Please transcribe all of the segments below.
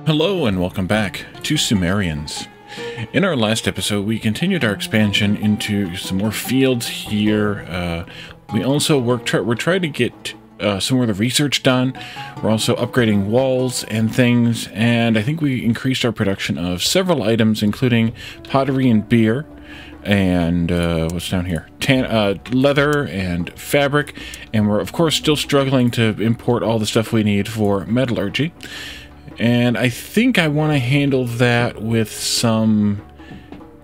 Hello and welcome back to Sumerians. In our last episode, we continued our expansion into some more fields here. We also we're trying to get some more of the research done. We're also upgrading walls and things, and I think we increased our production of several items, including pottery and beer, and what's down here? Leather and fabric, and we're of course still struggling to import all the stuff we need for metallurgy. And I think I want to handle that with some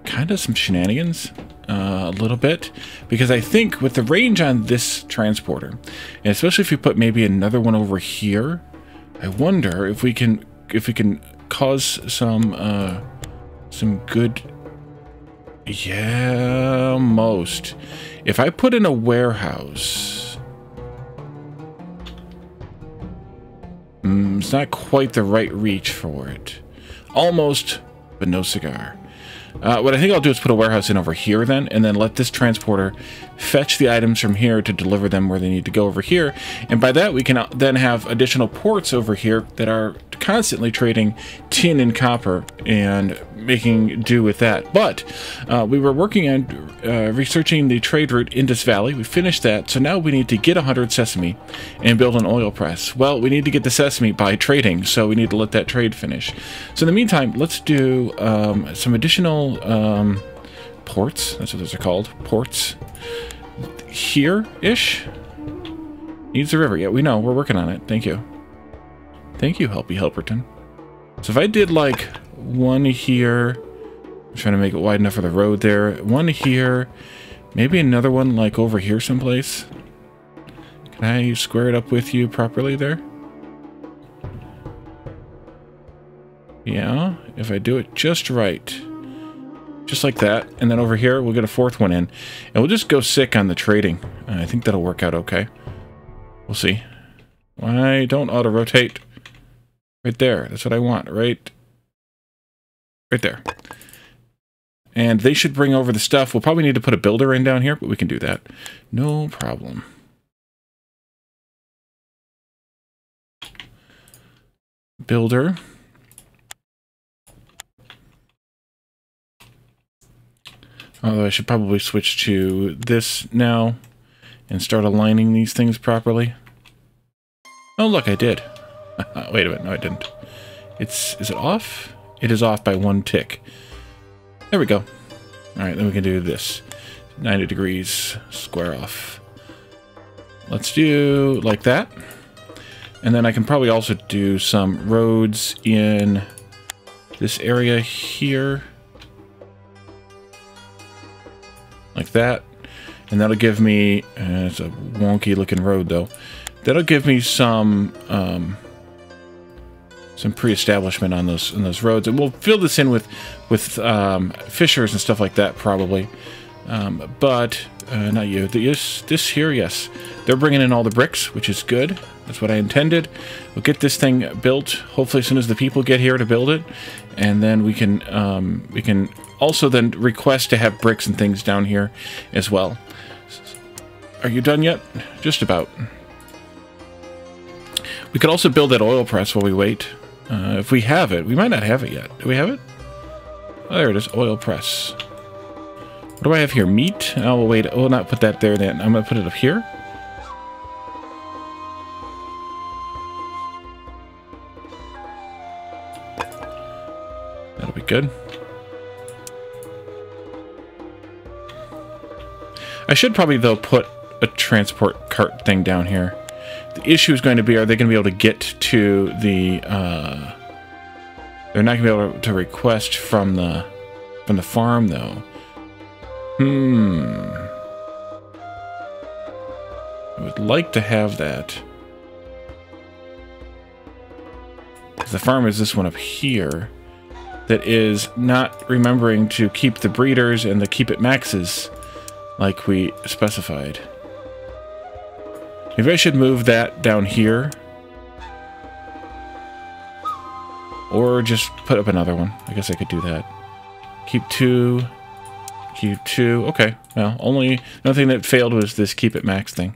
shenanigans a little bit, because I think with the range on this transporter, and especially if you put maybe another one over here, I wonder if we can cause some good. Yeah, almost. If I put in a warehouse. It's not quite the right reach for it. Almost, but no cigar. What I think I'll do is put a warehouse in over here then, and then let this transporter fetch the items from here to deliver them where they need to go over here. And by that, we can then have additional ports over here that are constantly trading tin and copper and making do with that. But we were working on researching the trade route Indus Valley. We finished that, so now we need to get 100 sesame and build an oil press. Well, we need to get the sesame by trading, so we need to let that trade finish. So in the meantime, let's do some additional ports. That's what those are called. Ports. Here-ish. Needs the river. Yeah, we know. We're working on it. Thank you. Thank you, Helpy Helperton. So if I did like one here, I'm trying to make it wide enough for the road there. One here, maybe another one like over here someplace. Can I square it up with you properly there? Yeah, if I do it just right. Just like that. And then over here, we'll get a fourth one in. And we'll just go sick on the trading. I think that'll work out okay. We'll see. Why don't auto-rotate? Right there. That's what I want. Right there. And they should bring over the stuff. We'll probably need to put a builder in down here, but we can do that. No problem. Builder. Although I should probably switch to this now and start aligning these things properly. Oh, look, I did. Wait a minute. No, I didn't. Is it off? It is off by one tick. There we go. All right, then we can do this. 90 degrees, square off. Let's do like that. And then I can probably also do some roads in this area here. Like that. And that'll give me, it's a wonky looking road though. That'll give me some pre-establishment on those roads, and we'll fill this in with fissures and stuff like that probably. But not you. This here, yes, they're bringing in all the bricks, which is good. That's what I intended. We'll get this thing built hopefully as soon as the people get here to build it, and then we can also then request to have bricks and things down here as well. Are you done yet? Just about. We could also build that oil press while we wait. If we have it. We might not have it yet. Do we have it? Oh, there it is. Oil press. What do I have here? Meat? Oh, we'll wait. We'll not put that there then. I'm going to put it up here. That'll be good. I should probably, though, put a transport cart thing down here. The issue is going to be, are they going to be able to get to the, they're not going to be able to request from the farm, though. I would like to have that. Because the farm is this one up here that is not remembering to keep the breeders and the keep it maxes like we specified. Maybe I should move that down here. Or just put up another one. I guess I could do that. Keep two. Keep two. Okay. Well, only nothing that failed was this keep it max thing.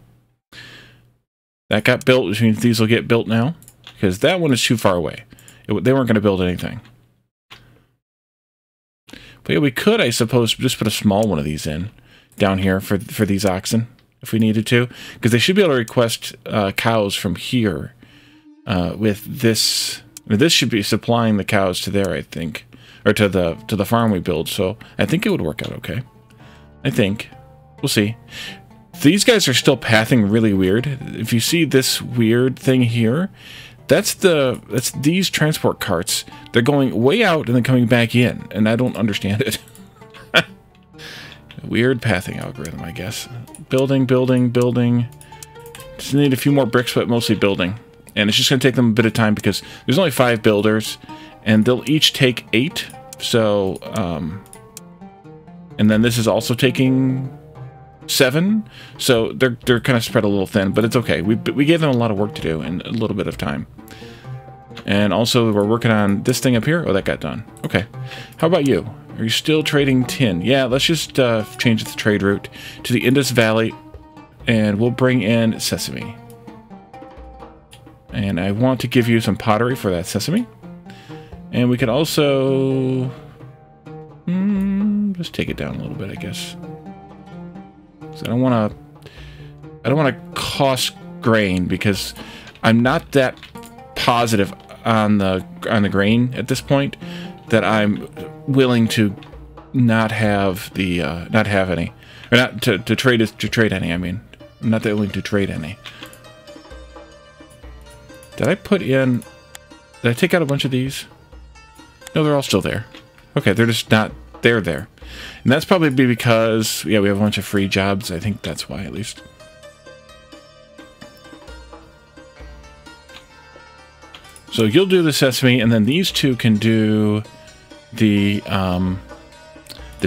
That got built, which means these will get built now. Because that one is too far away. They weren't going to build anything. But yeah, we could, I suppose, just put a small one of these in down here for these oxen if we needed to, because they should be able to request cows from here with this. This should be supplying the cows to there, I think, or to the farm we build. So I think it would work out okay. I think we'll see. These guys are still pathing really weird. If you see this weird thing here, that's these transport carts. They're going way out and then coming back in, and I don't understand it. Weird pathing algorithm, I guess. Building, building, building. Just need a few more bricks, but mostly building. And it's just going to take them a bit of time because there's only 5 builders, and they'll each take 8. So, and then this is also taking 7. So they're kind of spread a little thin, but it's okay. We gave them a lot of work to do and a little bit of time. And also we're working on this thing up here. Oh, that got done. Okay. How about you? Are you still trading tin? Yeah, let's just change the trade route to the Indus Valley, and we'll bring in sesame. And I want to give you some pottery for that sesame. And we can also just take it down a little bit, I guess. So I don't want to cost grain because I'm not that positive on the grain at this point that I'm willing to not have the not have any, or not to trade any. I mean, I'm not that willing to trade any. Did I put in? Did I take out a bunch of these? No, they're all still there. Okay, they're just not. They're there, and that's probably because we have a bunch of free jobs. I think that's why, at least. So you'll do the sesame, and then these two can do the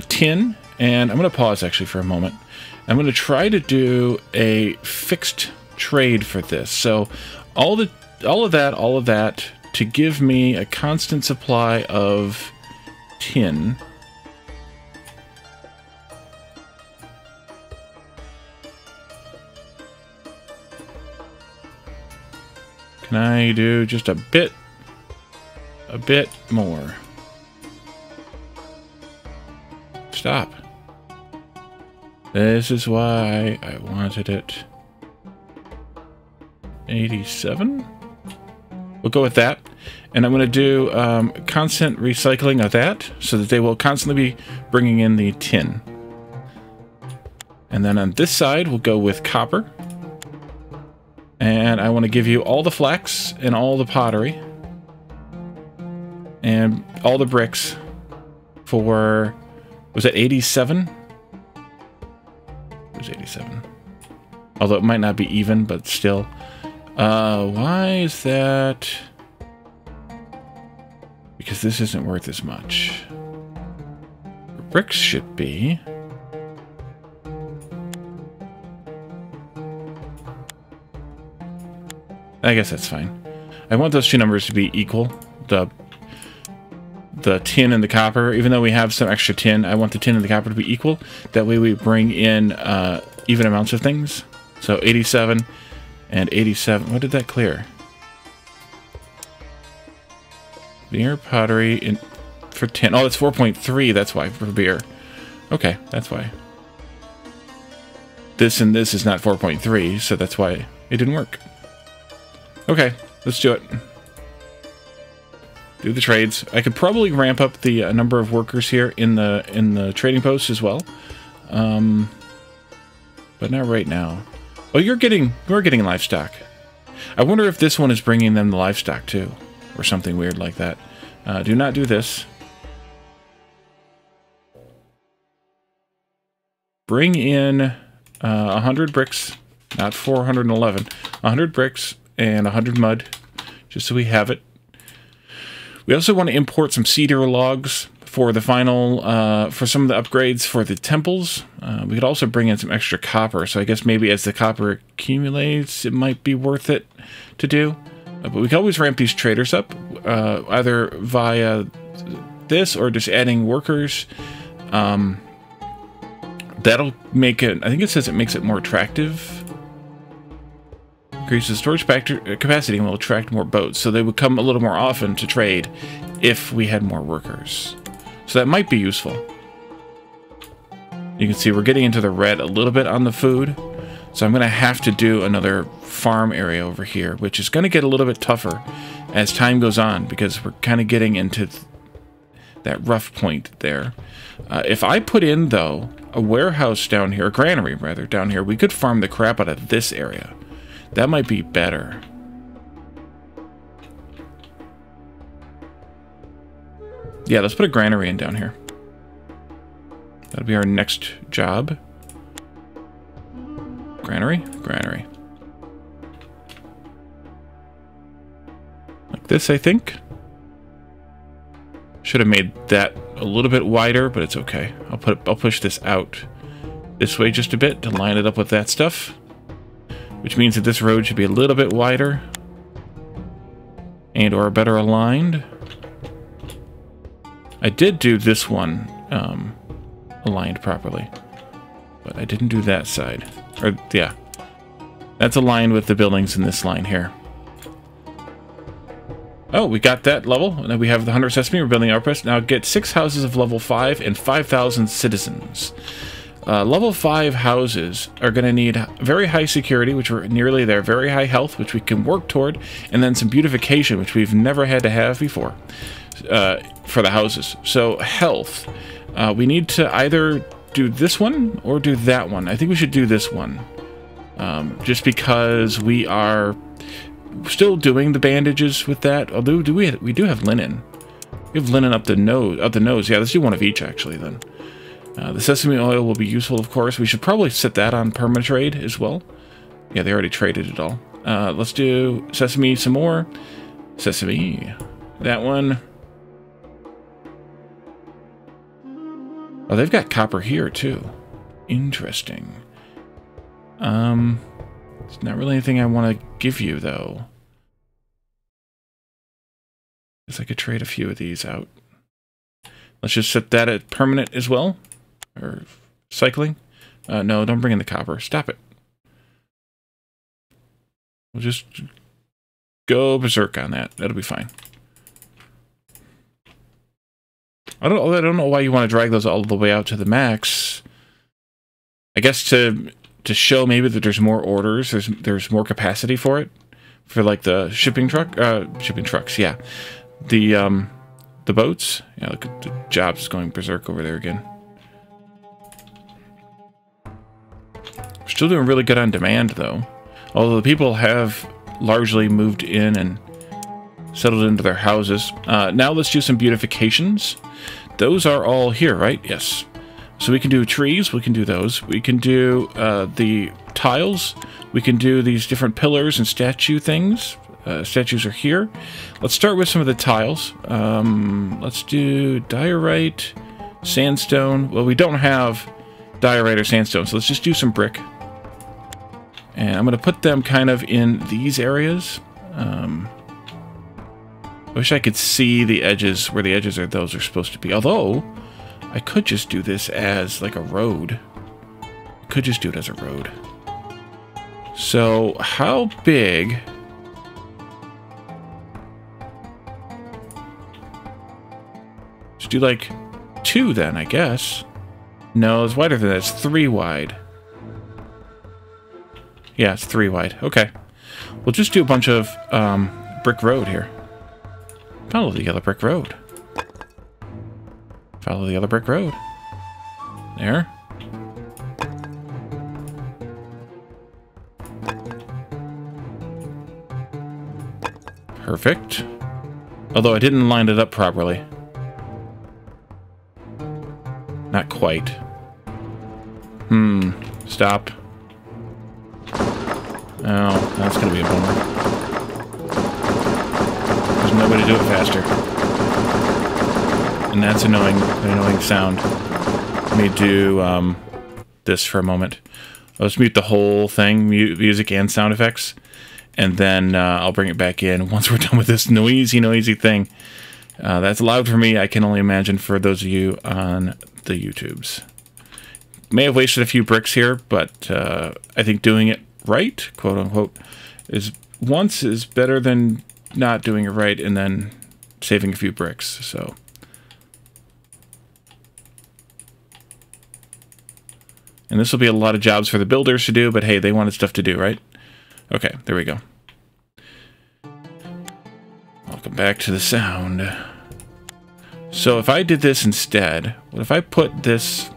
tin. And I'm going to pause actually for a moment. I'm going to try to do a fixed trade for this. So all of that to give me a constant supply of tin. Can I do just a bit more? Stop. This is why I wanted it. 87? We'll go with that. And I'm going to do constant recycling of that so that they will constantly be bringing in the tin. And then on this side, we'll go with copper. And I want to give you all the flax and all the pottery and all the bricks for, was it 87? It was 87. Although it might not be even, but still. Why is that? Because this isn't worth as much. Bricks should be. I guess that's fine. I want those two numbers to be equal. The tin and the copper, even though we have some extra tin, I want the tin and the copper to be equal. That way we bring in even amounts of things. So 87 and 87. What did that clear? Beer, pottery, in, for tin. Oh, it's 4.3. That's why, for beer. Okay, that's why. This and this is not 4.3, so that's why it didn't work. Okay, let's do it. Do the trades. I could probably ramp up the number of workers here in the trading post as well, but not right now. Oh, we're getting livestock. I wonder if this one is bringing them the livestock too, or something weird like that. Do not do this. Bring in 100 bricks, not 411. 100 bricks. And 100 mud, just so we have it. We also want to import some cedar logs for the final, for some of the upgrades for the temples. We could also bring in some extra copper, so I guess maybe as the copper accumulates, it might be worth it to do. But we can always ramp these traders up, either via this or just adding workers. That'll make it, I think it says it makes it more attractive. Increases storage capacity and will attract more boats. So they would come a little more often to trade if we had more workers. So that might be useful. You can see we're getting into the red a little bit on the food. So I'm going to have to do another farm area over here, which is going to get a little bit tougher as time goes on because we're kind of getting into that rough point there. If I put in, though, a warehouse down here, a granary, rather, down here, we could farm the crap out of this area. That might be better. Yeah, let's put a granary in down here. That'll be our next job. Granary? Granary. Like this, I think. Should have made that a little bit wider, but it's okay. I'll push this out this way just a bit to line it up with that stuff. Which means that this road should be a little bit wider and or better aligned. I did do this one aligned properly, but I didn't do that side. Or, yeah. That's aligned with the buildings in this line here. Oh, we got that level. And then we have the 100 Sesame. We're building our press. Now get 6 houses of level 5 and 5,000 citizens. Level 5 houses are going to need very high security, which we're nearly there, very high health, which we can work toward, and then some beautification, which we've never had to have before for the houses. So health, we need to either do this one or do that one. I think we should do this one, just because we are still doing the bandages with that. Although we do have linen. We have linen up the nose. Yeah, let's do one of each actually then. The sesame oil will be useful, of course. We should probably set that on permatrade as well. Yeah, they already traded it all. Let's do sesame some more. Sesame. That one. Oh, they've got copper here, too. Interesting. It's not really anything I want to give you, though. Guess I could trade a few of these out. Let's just set that at permanent as well. Or cycling. No, don't bring in the copper. Stop it. We'll just go berserk on that. That'll be fine. I don't know why you want to drag those all the way out to the max. I guess to show maybe that there's more orders, there's more capacity for it, for like the shipping trucks. Yeah, the boats. Yeah, look at the jobs going berserk over there again. We're still doing really good on demand though, although the people have largely moved in and settled into their houses. Now let's do some beautifications. Those are all here, right? Yes. So we can do trees, we can do those. We can do the tiles. We can do these different pillars and statue things. Statues are here. Let's start with some of the tiles. Let's do diorite, sandstone. Well, we don't have diorite or sandstone, so let's just do some brick. And I'm going to put them kind of in these areas. I wish I could see the edges, where the edges are, those are supposed to be. Although, I could just do this as like a road. I could just do it as a road. So, how big... Let's do like 2 then, I guess. No, it's wider than that. It's 3 wide. Yeah, it's 3 wide. Okay. We'll just do a bunch of brick road here. Follow the yellow brick road. Follow the yellow brick road. There. Perfect. Although I didn't line it up properly. Not quite. Stop. Oh, that's gonna be a bummer. There's no way to do it faster. And that's annoying, an annoying sound. Let me do this for a moment. Let's mute the whole thing, music and sound effects, and then I'll bring it back in once we're done with this noisy thing. That's loud for me. I can only imagine for those of you on the YouTubes. May have wasted a few bricks here, but I think doing it right, quote unquote, once is better than not doing it right and then saving a few bricks, so. And this will be a lot of jobs for the builders to do, but hey, they wanted stuff to do, right? Okay, there we go. Welcome back to the sound. So if I did this instead, what if I put this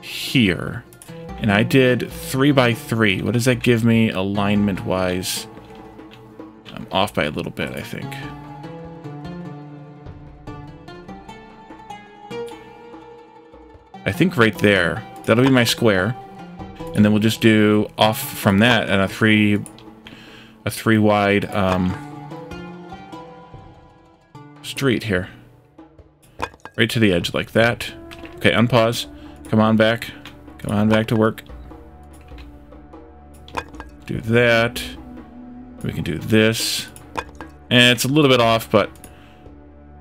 here, and I did 3 by 3? What does that give me alignment-wise? I'm off by a little bit, I think. I think right there, that'll be my square, and then we'll just do off from that and a three wide street here, right to the edge like that. Okay, unpause. Come on back to work. Do that. We can do this, and it's a little bit off, but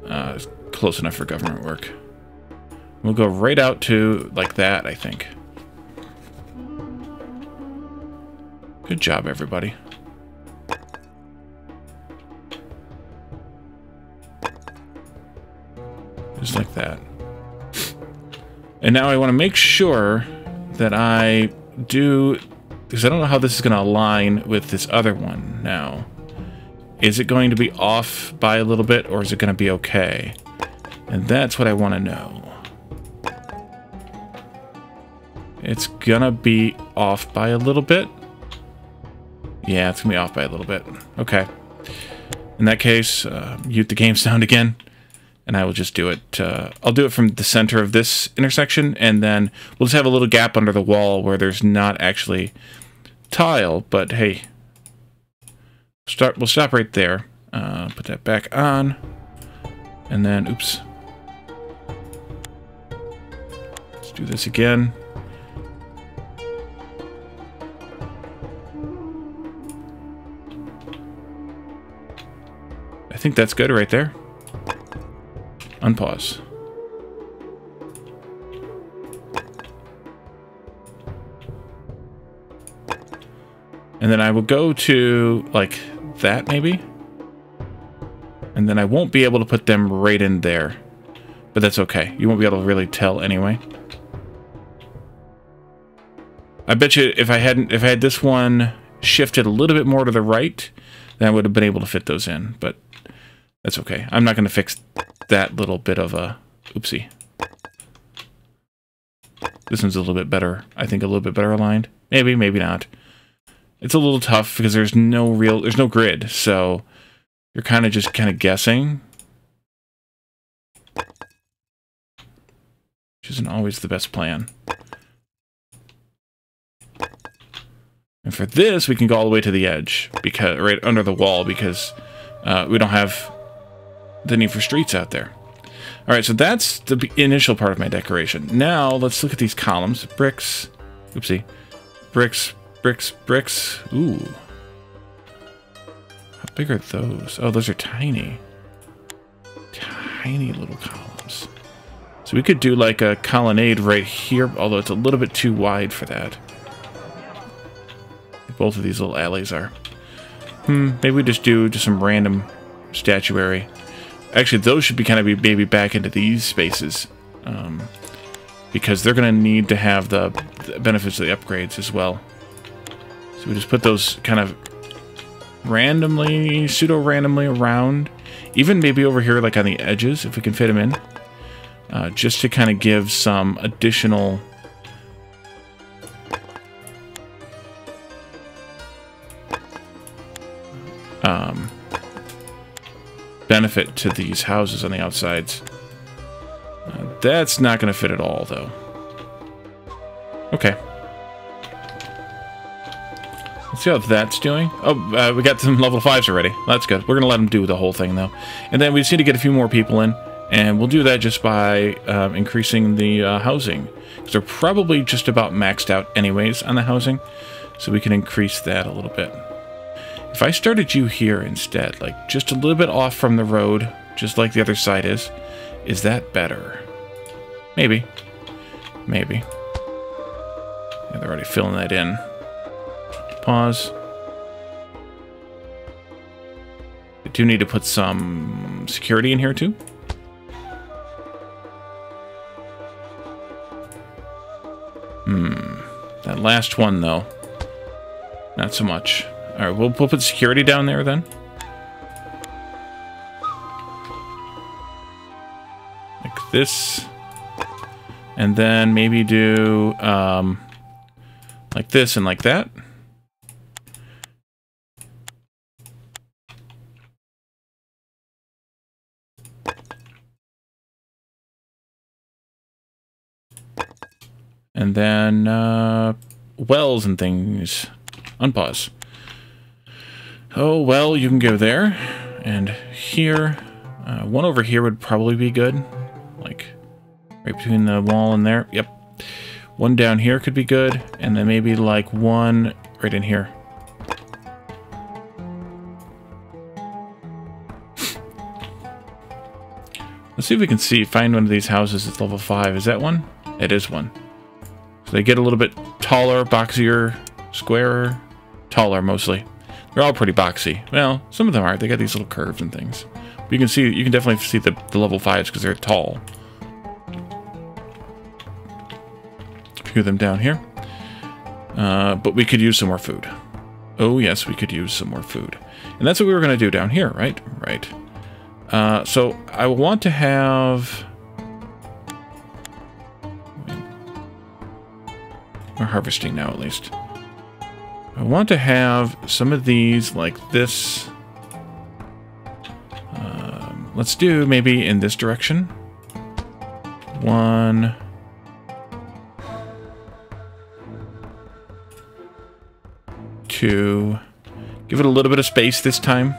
it's close enough for government work. We'll go right out to like that, I think. Good job, everybody. Just like that. And now I want to make sure that I do, because I don't know how this is going to align with this other one now. Is it going to be off by a little bit, or is it going to be okay? And that's what I want to know. It's gonna be off by a little bit. Yeah, it's gonna be off by a little bit. Okay. In that case, mute the game sound again, and I will just do it. I'll do it from the center of this intersection, and then we'll just have a little gap under the wall where there's not actually tile, but hey. We'll stop right there. Put that back on, and then, oops. Let's do this again. I think that's good right there. Unpause. And then I will go to, like, that maybe? And then I won't be able to put them right in there. But that's okay. You won't be able to really tell anyway. I bet you if I had this one shifted a little bit more to the right, then I would have been able to fit those in, but that's okay. I'm not going to fix that little bit of a oopsie. This one's a little bit better. I think a little bit better aligned. Maybe, maybe not. It's a little tough because there's no grid, so you're kind of just guessing. Which isn't always the best plan. And for this, we can go all the way to the edge, because right under the wall, because we don't have the need for streets out there. All right, so that's the initial part of my decoration. Now let's look at these columns. Bricks. Oopsie. Bricks, bricks, bricks. Ooh. How big are those? Oh, those are tiny. Tiny little columns. So we could do like a colonnade right here, although it's a little bit too wide for that. Both of these little alleys are. Maybe we just do some random statuary. Actually, those should be maybe back into these spaces. Because they're going to need to have the benefits of the upgrades as well. So we just put those kind of randomly, pseudo-randomly around. Even maybe over here, like on the edges, if we can fit them in. Just to kind of give some additional... benefit to these houses on the outsides. That's not going to fit at all, though. Okay. Let's see how that's doing. Oh, we got some level 5s already. That's good. We're going to let them do the whole thing, though. And then we just need to get a few more people in, and we'll do that just by increasing the housing. Because they're probably just about maxed out anyways on the housing, so we can increase that a little bit. If I started you here instead, like just a little bit off from the road, just like the other side is that better? Maybe. Maybe. Yeah, they're already filling that in. Pause. do need to put some security in here too. That last one though, not so much. All right, we'll put security down there then. Like this. And then maybe do like this and like that. And then wells and things. Unpause. Oh, well, you can go there. And here. One over here would probably be good. Like right between the wall and there. Yep. One down here could be good. And then maybe like one right in here. Let's see if we can find one of these houses that's level 5. Is that one? It is one. So they get a little bit taller, boxier, squarer, taller mostly. They're all pretty boxy. Well, some of them aren't. They got these little curves and things. But you can definitely see the level 5s because they're tall. A few of them down here. But we could use some more food. Oh yes, we could use some more food. And that's what we were going to do down here, right? Right. So I want to have... We're harvesting now, at least. I want to have some of these like this. Let's do maybe in this direction. 1. 2. Give it a little bit of space this time.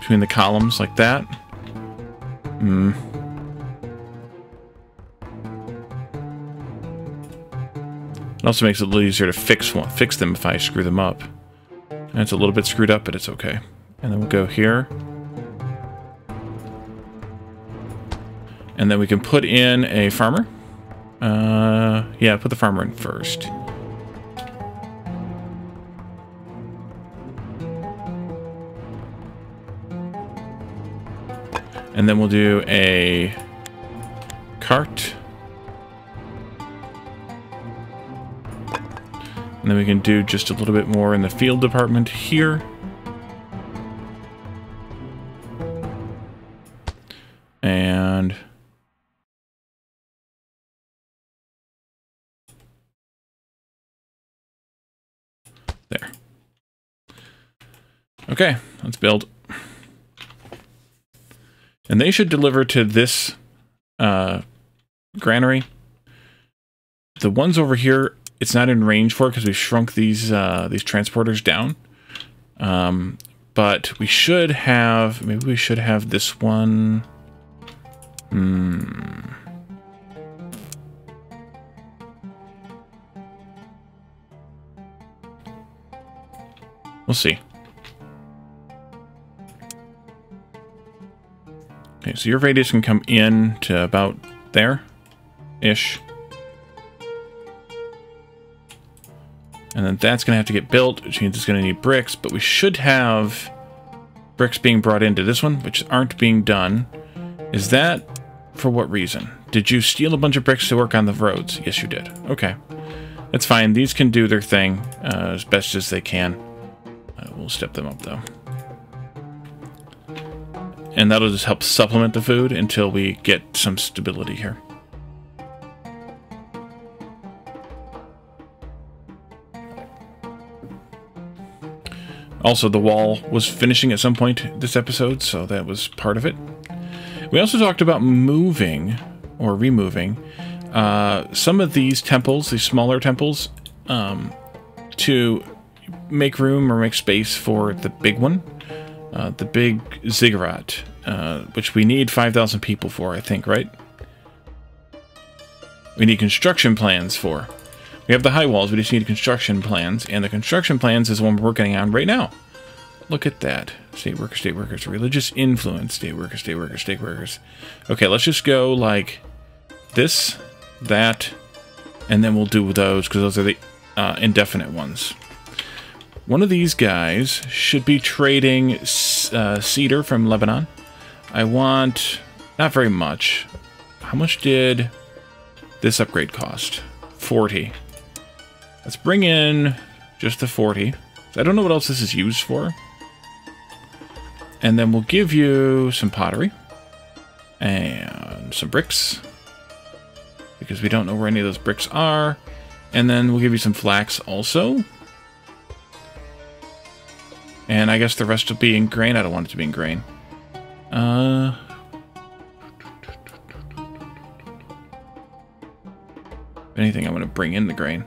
Between the columns, like that. It also makes it a little easier to fix them if I screw them up. And it's a little bit screwed up, but it's okay. And then we'll go here. And then we can put in a farmer. Yeah, put the farmer in first. And then we'll do a cart. And then we can do just a little bit more in the field department here. And there. Okay, let's build. And they should deliver to this granary. The ones over here, it's not in range for because we've shrunk these transporters down. But we should have, maybe we should have this one. We'll see. Okay, so your radius can come in to about there-ish. And then that's going to have to get built, which means it's going to need bricks, but we should have bricks being brought into this one, which aren't being done. Is that for what reason? Did you steal a bunch of bricks to work on the roads? Yes, you did. Okay. That's fine. These can do their thing as best as they can. We'll step them up, though. And that'll just help supplement the food until we get some stability here. Also, the wall was finishing at some point this episode, so that was part of it. We also talked about moving, or removing, some of these temples, these smaller temples, to make room or make space for the big one. The big ziggurat, which we need 5,000 people for, I think, right? We need construction plans for. We have the high walls, we just need construction plans, and the construction plans is one we're working on right now. Look at that. State workers, religious influence, state workers. Okay, let's just go like this, that, and then we'll do those, because those are the indefinite ones. One of these guys should be trading cedar from Lebanon. I want not very much. How much did this upgrade cost? 40. Let's bring in just the 40. I don't know what else this is used for. And then we'll give you some pottery and some bricks, because we don't know where any of those bricks are. And then we'll give you some flax also. And I guess the rest will be in grain. I don't want it to be in grain. If anything, I'm going to bring in the grain.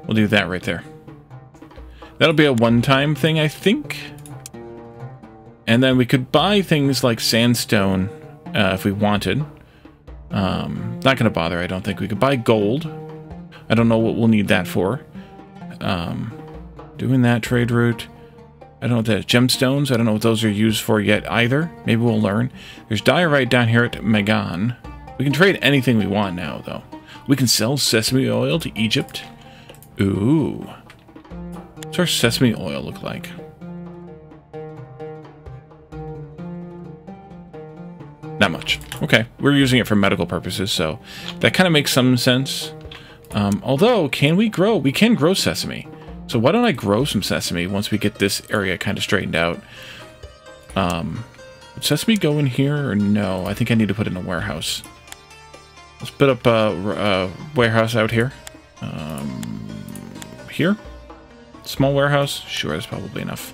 We'll do that right there. That'll be a one-time thing, I think. And then we could buy things like sandstone if we wanted. Not going to bother, I don't think. We could buy gold. I don't know what we'll need that for. Doing that trade route. I don't know what that is. Gemstones. I don't know what those are used for yet either. Maybe we'll learn. There's diorite down here at Megan. We can trade anything we want now, though. We can sell sesame oil to Egypt. Ooh. What's our sesame oil look like? Not much. Okay. We're using it for medical purposes, so that kind of makes some sense. Although, can we grow? We can grow sesame. So why don't I grow some sesame once we get this area kind of straightened out? Would sesame go in here or no? I think I need to put it in a warehouse. Let's put up a warehouse out here. Here? Small warehouse? Sure, that's probably enough.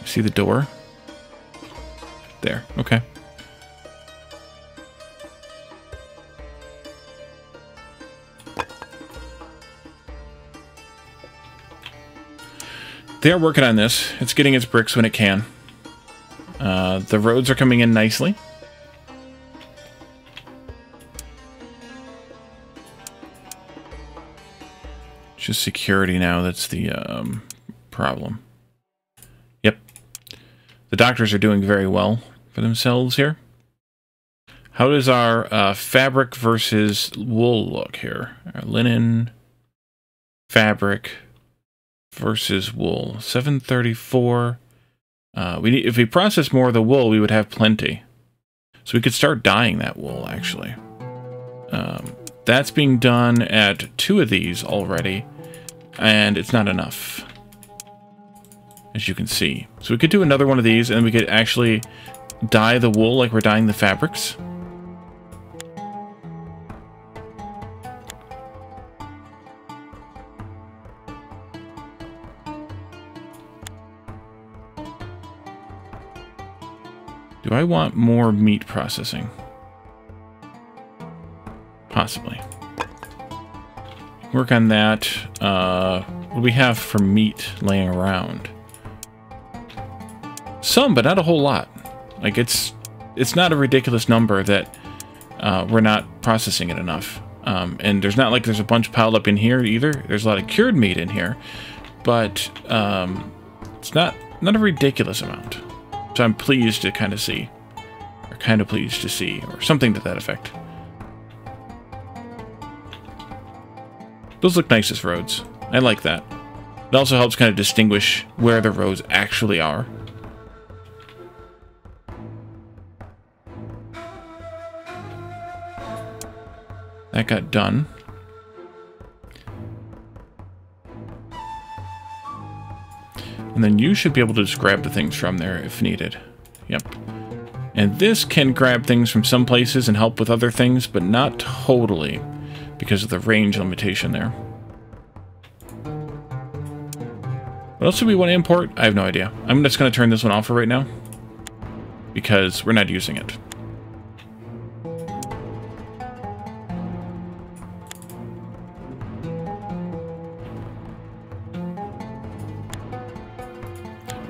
See the door? There. Okay. They are working on this. It's getting its bricks when it can. The roads are coming in nicely. Just security now, that's the problem. Yep. The doctors are doing very well for themselves here. How does our fabric versus wool look here? Our linen, fabric versus wool. 734. If we process more of the wool, we would have plenty. So we could start dyeing that wool, actually. That's being done at 2 of these already, and it's not enough, as you can see. So we could do another one of these, and we could actually dye the wool like we're dyeing the fabrics. Do I want more meat processing? Possibly. Work on that. What do we have for meat laying around? Some, but not a whole lot. Like, it's not a ridiculous number that we're not processing it enough. And there's not like there's a bunch piled up in here either. There's a lot of cured meat in here, but it's not a ridiculous amount. So I'm pleased to kind of see, or kind of pleased to see, or something to that effect. Those look nice as roads. I like that. It also helps kind of distinguish where the roads actually are. That got done. And then you should be able to just grab the things from there if needed. Yep. And this can grab things from some places and help with other things, but not totally, because of the range limitation there. What else do we want to import? I have no idea. I'm just going to turn this one off for right now, because we're not using it.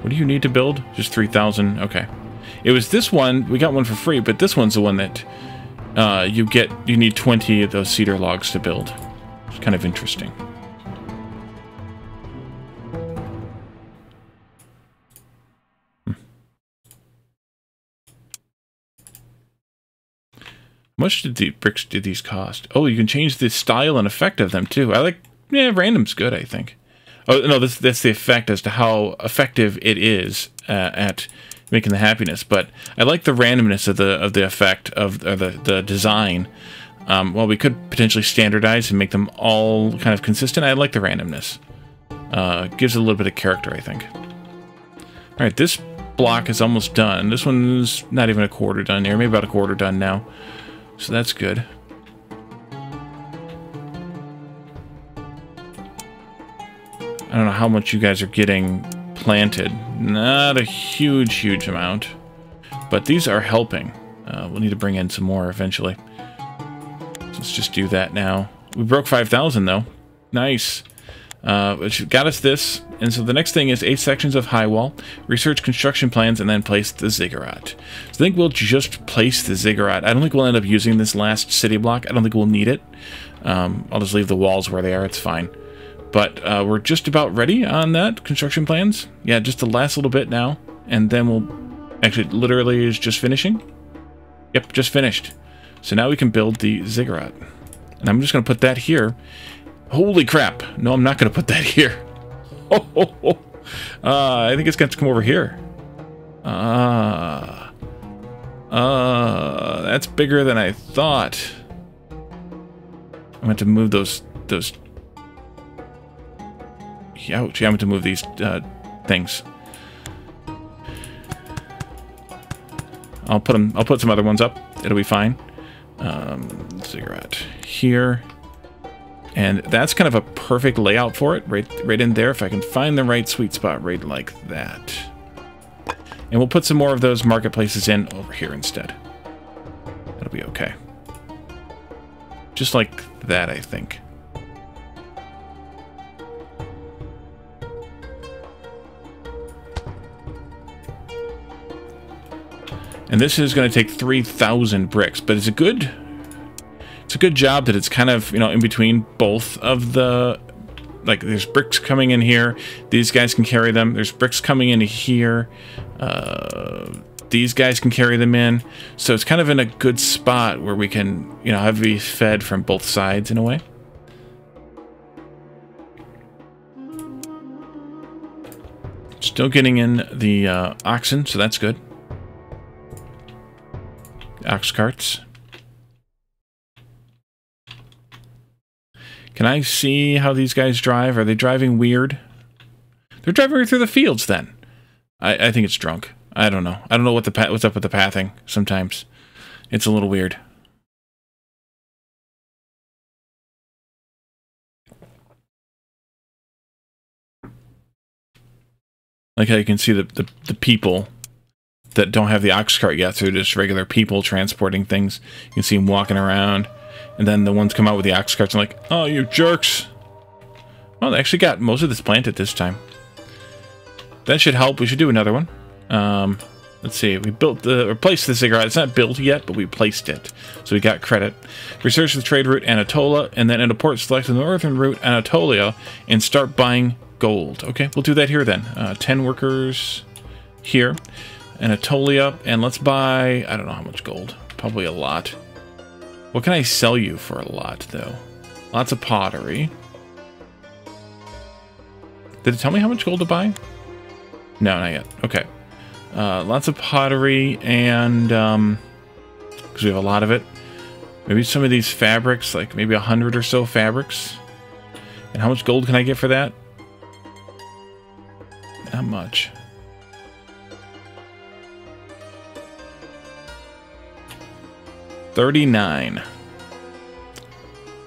What do you need to build? Just 3,000. Okay. It was this one. We got one for free, but this one's the one that you need 20 of those cedar logs to build. It's kind of interesting. How much did the bricks did these cost? Oh, you can change the style and effect of them too. I like, yeah, random's good, I think. Oh no, that's the effect as to how effective it is at making the happiness. But I like the randomness of the effect of the design. Well, we could potentially standardize and make them all kind of consistent. I like the randomness. Gives it a little bit of character, I think. All right, this block is almost done. This one's not even a quarter done here. Maybe about a quarter done now. So that's good. I don't know how much you guys are getting planted. Not a huge amount. But these are helping. We'll need to bring in some more eventually. So let's just do that now. We broke 5,000 though. Nice. Which got us this. And so the next thing is 8 sections of high wall, research construction plans, and then place the ziggurat. So I think we'll just place the ziggurat. I don't think we'll end up using this last city block. I don't think we'll need it. I'll just leave the walls where they are. It's fine. But we're just about ready on that construction plans. Yeah, just the last little bit now. And then we'll... Actually, literally is just finishing. Yep, just finished. So now we can build the ziggurat. And I'm just going to put that here. Holy crap. No, I'm not going to put that here. I think it's going to come over here. That's bigger than I thought. I'm going to move those... Ouch, yeah, I'm going to move these things. I'll put some other ones up. It'll be fine. Ziggurat here. And that's kind of a perfect layout for it, right in there, if I can find the right sweet spot, right like that. And we'll put some more of those marketplaces in over here instead. That'll be okay. Just like that, I think. And this is going to take 3,000 bricks, but it's a good job that it's kind of, you know, in between both of the, like, there's bricks coming in here. These guys can carry them. There's bricks coming into here. These guys can carry them in. So it's kind of in a good spot where we can, you know, have it be fed from both sides in a way. Still getting in the oxen, so that's good. Ox carts. Can I see how these guys drive? Are they driving weird? They're driving right through the fields then. I think it's drunk. I don't know. I don't know what's up with the pathing sometimes. It's a little weird. Like how you can see the people that don't have the ox cart yet, so they're just regular people transporting things. You can see them walking around. And then the ones come out with the ox carts and like, oh, you jerks. Well, they actually got most of this planted this time. That should help. We should do another one. Let's see. We replaced the ziggurat. It's not built yet, but we placed it. So we got credit. Research the trade route Anatolia, and then in a port, select the northern route Anatolia, and start buying gold. Okay, we'll do that here then. 10 workers here. Anatolia, and let's buy, I don't know how much gold. Probably a lot. What can I sell you for a lot, though? Lots of pottery. Did it tell me how much gold to buy? No, not yet. Okay. Lots of pottery, and because we have a lot of it. Maybe some of these fabrics, like maybe 100 or so fabrics. And how much gold can I get for that? Not much. $39.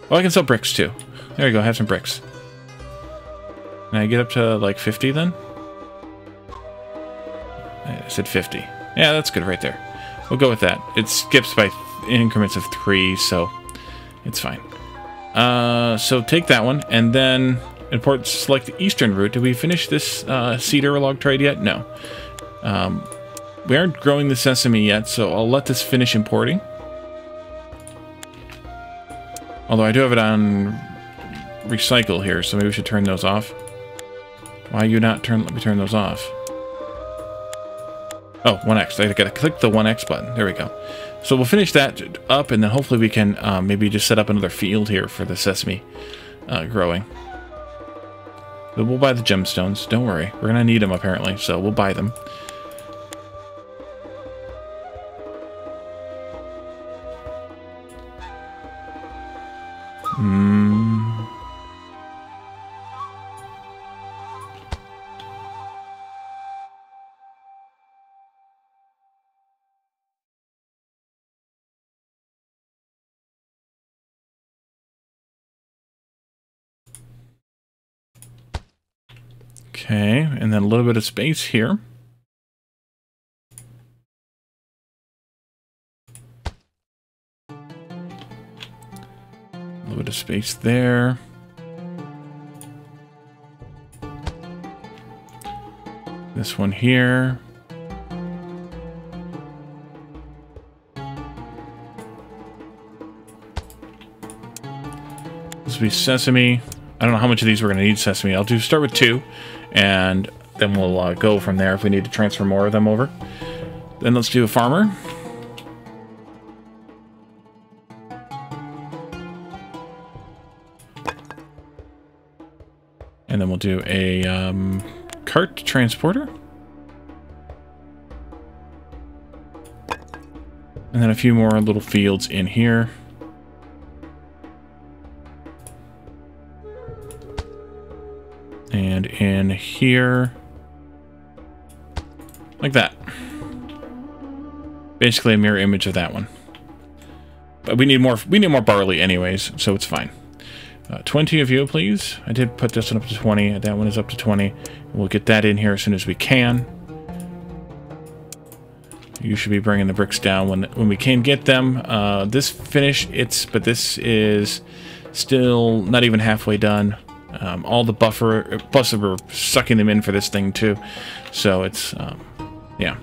Oh, I can sell bricks too. There we go, have some bricks. Can I get up to like 50 then? I said 50. Yeah, that's good right there. We'll go with that. It skips by increments of 3, so it's fine. So take that one, and then import, select the eastern route. Did we finish this cedar log trade yet? No. We aren't growing the sesame yet, so I'll let this finish importing. Although I do have it on recycle here, so maybe we should turn those off. Why you not let me turn those off? Oh, 1x. I gotta click the 1x button. There we go. So we'll finish that up, and then hopefully we can maybe just set up another field here for the sesame growing. But we'll buy the gemstones. Don't worry. We're going to need them, apparently, so we'll buy them. Okay, and then a little bit of space here. A little bit of space there. This one here. This will be sesame. I don't know how much of these we're going to need sesame. I'll start with 2, and then we'll go from there if we need to transfer more of them over. Then let's do a farmer. And then we'll do a cart transporter. And then a few more little fields in here. And in here, like that. Basically a mirror image of that one. But we need more barley anyways, so it's fine. 20 of you, please. I did put this one up to 20. That one is up to 20. We'll get that in here as soon as we can. You should be bringing the bricks down when we can get them. This finish, but this is still not even halfway done. All the buffer, plus we're sucking them in for this thing too. So it's, yeah.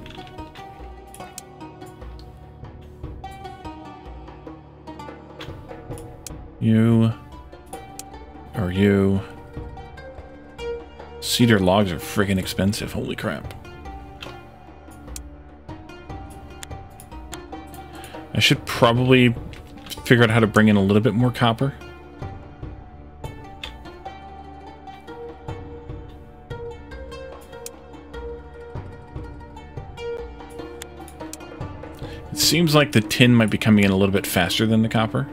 You. Cedar logs are friggin' expensive. Holy crap. I should probably figure out how to bring in a little bit more copper. It seems like the tin might be coming in a little bit faster than the copper.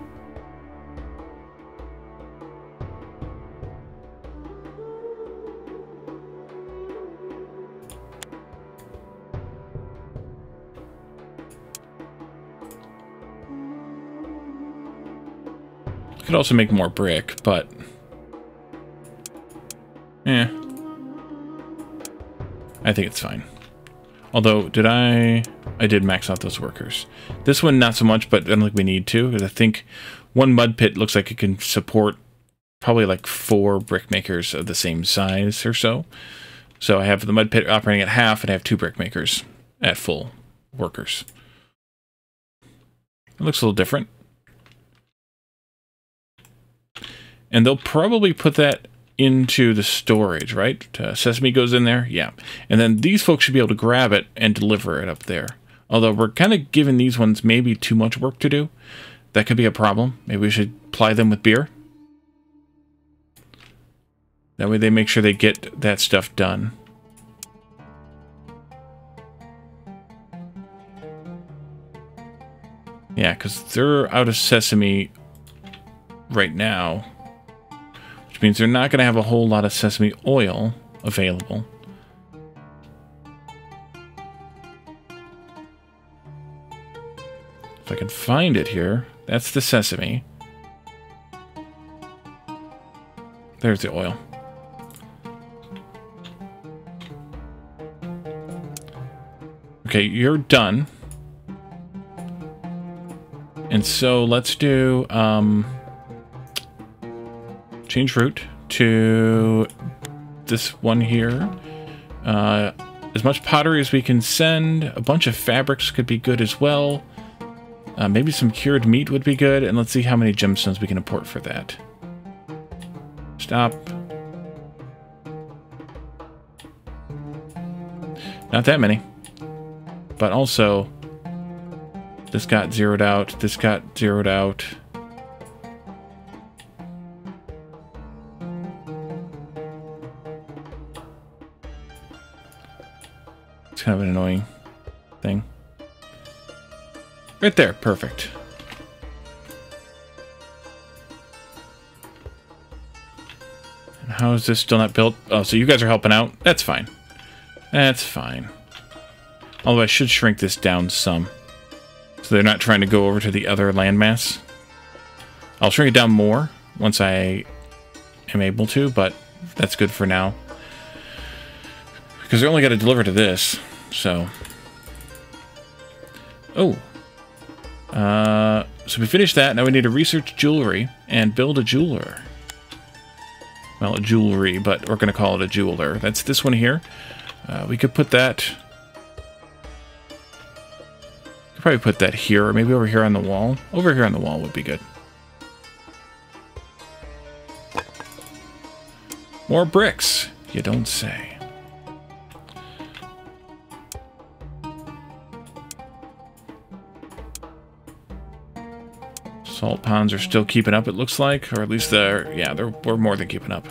Could also make more brick, but I think it's fine. Although, I did max out those workers. This one, not so much, but I don't think we need to, because I think one mud pit looks like it can support probably like 4 brick makers of the same size or so. So I have the mud pit operating at half, and I have 2 brick makers at full workers. It looks a little different. And they'll probably put that into the storage, right? Sesame goes in there, yeah. And then these folks should be able to grab it and deliver it up there. Although we're kind of giving these ones maybe too much work to do. That could be a problem. Maybe we should ply them with beer. That way they make sure they get that stuff done. Yeah, because they're out of sesame right now. Which means they're not going to have a whole lot of sesame oil available. If I can find it here, that's the sesame. There's the oil. Okay, you're done. And so let's do change route to this one here. As much pottery as we can send. A bunch of fabrics could be good as well. Maybe some cured meat would be good. And let's see how many gemstones we can import for that. Stop. Not that many. But also, This got zeroed out. This got zeroed out. It's kind of an annoying thing. Right there. Perfect. And how is this still not built? Oh, so you guys are helping out? That's fine. That's fine. Although I should shrink this down some. So they're not trying to go over to the other landmass. I'll shrink it down more once I am able to, but that's good for now. Because they're only got to deliver to this, so... Oh. So we finished that. Now we need to research jewelry and build a jeweler. Well, a jewelry, but we're going to call it a jeweler. That's this one here. We could put that... Could probably put that here, or maybe over here on the wall. Over here on the wall would be good. More bricks, you don't say. Salt ponds are still keeping up, it looks like, or at least we're more than keeping up.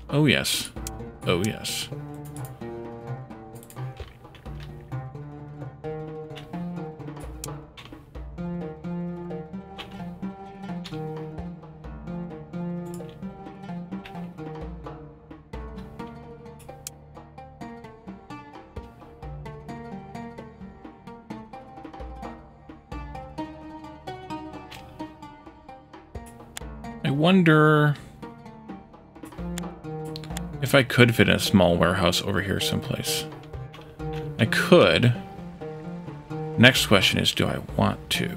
Oh yes. Oh yes. I wonder if I could fit in a small warehouse over here someplace. I could. Next question is, do I want to?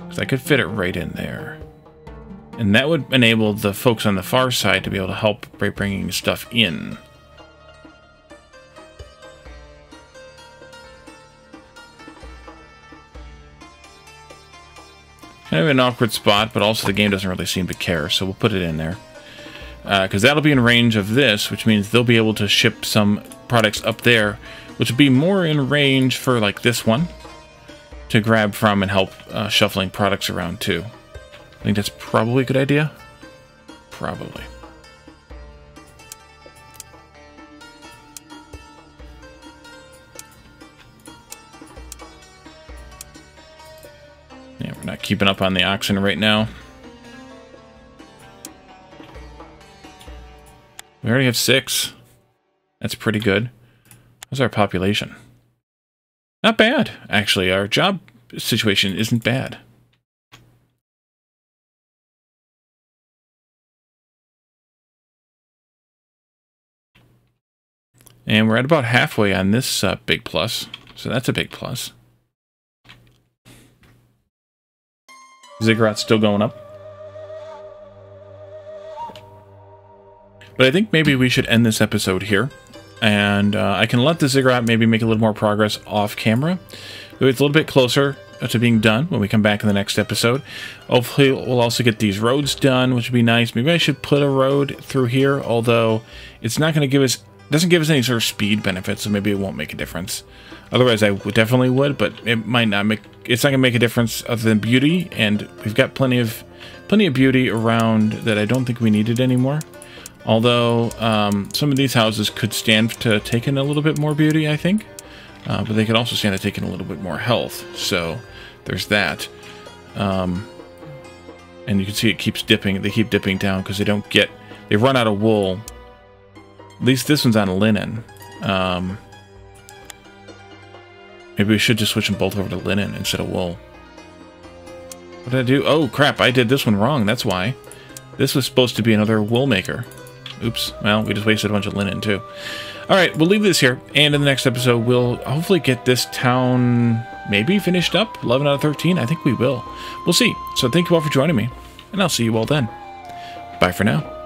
Because I could fit it right in there. And that would enable the folks on the far side to be able to help by bringing stuff in. Kind of an awkward spot, but also the game doesn't really seem to care, so we'll put it in there. Because that'll be in range of this, which means they'll be able to ship some products up there, which will be more in range for, like, this one to grab from and help shuffling products around, too. I think that's probably a good idea. Probably. Yeah, we're not keeping up on the oxen right now. We already have 6. That's pretty good. How's our population? Not bad, actually. Our job situation isn't bad. And we're at about halfway on this big plus. So that's a big plus. Ziggurats still going up. But I think maybe we should end this episode here. And I can let the ziggurat maybe make a little more progress off camera. It's a little bit closer to being done when we come back in the next episode. Hopefully we'll also get these roads done, which would be nice. Maybe I should put a road through here, although it's not going to give us... doesn't give us any sort of speed benefit, so maybe it won't make a difference. Otherwise, I definitely would, but it might not make. It's not gonna make a difference other than beauty, and we've got plenty of beauty around that I don't think we needed anymore. Although some of these houses could stand to take in a little bit more beauty, I think, but they could also stand to take in a little bit more health. So there's that. And you can see it keeps dipping. They keep dipping down because they don't get. They run out of wool. At least this one's on linen. Maybe we should just switch them both over to linen instead of wool. What did I do? Oh, crap. I did this one wrong. That's why. This was supposed to be another wool maker. Oops. Well, we just wasted a bunch of linen, too. Alright, we'll leave this here. And in the next episode, we'll hopefully get this town maybe finished up. 11 out of 13. I think we will. We'll see. So thank you all for joining me. And I'll see you all then. Bye for now.